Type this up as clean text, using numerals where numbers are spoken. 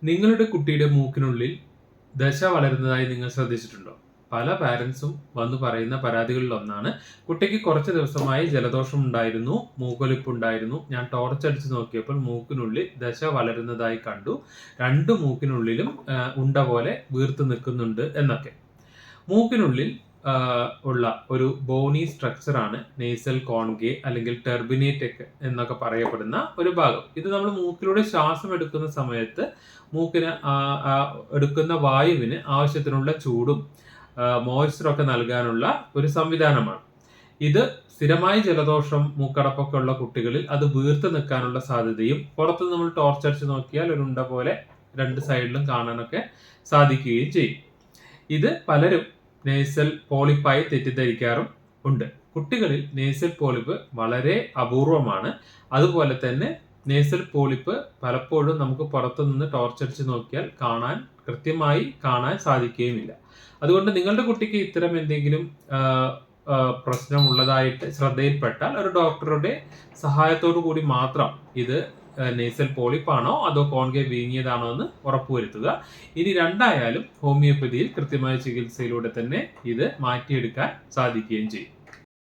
നിങ്ങളുടെ കുട്ടിയുടെ മൂക്കിനുള്ളിൽ ദശ വളരുന്നതായി നിങ്ങൾ ശ്രദ്ധിച്ചിട്ടുണ്ടോ? പല പാരൻസും വന്നു പറയുന്ന പരാതികളിൽ ഒന്നാണ്, കുട്ടിക്ക് കുറച്ച് ദിവസമായി ജലദോഷം ഉണ്ടായിരുന്നു, മൂക്കൊലിപ്പ് ഉണ്ടായിരുന്നു, ഞാൻ ടോർച്ച് അടിച്ച് നോക്കിയപ്പോൾ മൂക്കിനുള്ളിൽ ദശ വളരുന്നതായി കണ്ടു, രണ്ട് മൂക്കിനുള്ളിലും ഉണ്ട പോലെ വീർത്ത് നിൽക്കുന്നുണ്ട് എന്നൊക്കെ. മൂക്കിനുള്ളിൽ ഉള്ള ഒരു ബോണി സ്ട്രക്ചറാണ് നേസൽ കോൺഗേ അല്ലെങ്കിൽ ടെർബിനേറ്റ് എന്നൊക്കെ പറയപ്പെടുന്ന ഒരു ഭാഗം. ഇത് നമ്മൾ മൂക്കിലൂടെ ശ്വാസം എടുക്കുന്ന സമയത്ത് മൂക്കിന് എടുക്കുന്ന വായുവിന് ആവശ്യത്തിനുള്ള ചൂടും മോയ്സ്ചറൊക്കെ നൽകാനുള്ള ഒരു സംവിധാനമാണ്. ഇത് സ്ഥിരമായി ജലദോഷം, മൂക്കടപ്പൊക്കെ ഉള്ള കുട്ടികളിൽ അത് വീർത്ത് നിൽക്കാനുള്ള സാധ്യതയും പുറത്ത് നമ്മൾ ടോർച്ച് അടിച്ച് നോക്കിയാൽ ഒരു ഉണ്ട പോലെ രണ്ട് സൈഡിലും കാണാനൊക്കെ സാധിക്കുകയും ചെയ്യും. ഇത് പലരും നേസൽ പോളിപ്പായി തെറ്റിദ്ധരിക്കാറും ഉണ്ട്. കുട്ടികളിൽ നേസൽ പോളിപ്പ് വളരെ അപൂർവമാണ്. അതുപോലെ തന്നെ നേസൽ പോളിപ്പ് പലപ്പോഴും നമുക്ക് പുറത്തുനിന്ന് ടോർച്ചടിച്ച് നോക്കിയാൽ കൃത്യമായി കാണാൻ സാധിക്കുകയുമില്ല. അതുകൊണ്ട് നിങ്ങളുടെ കുട്ടിക്ക് ഇത്തരം എന്തെങ്കിലും പ്രശ്നമുള്ളതായിട്ട് ശ്രദ്ധയിൽപ്പെട്ടാൽ ഒരു ഡോക്ടറുടെ സഹായത്തോടു കൂടി മാത്രം ഇത് നേസൽ പോളിപ്പാണോ അതോ കോൺകേവ് വീങ്ങിയതാണോ എന്ന് ഉറപ്പുവരുത്തുക. ഇനി രണ്ടായാലും ഹോമിയോപ്പതിയിൽ കൃത്യമായ ചികിത്സയിലൂടെ തന്നെ ഇത് മാറ്റിയെടുക്കാൻ സാധിക്കുകയും ചെയ്യും.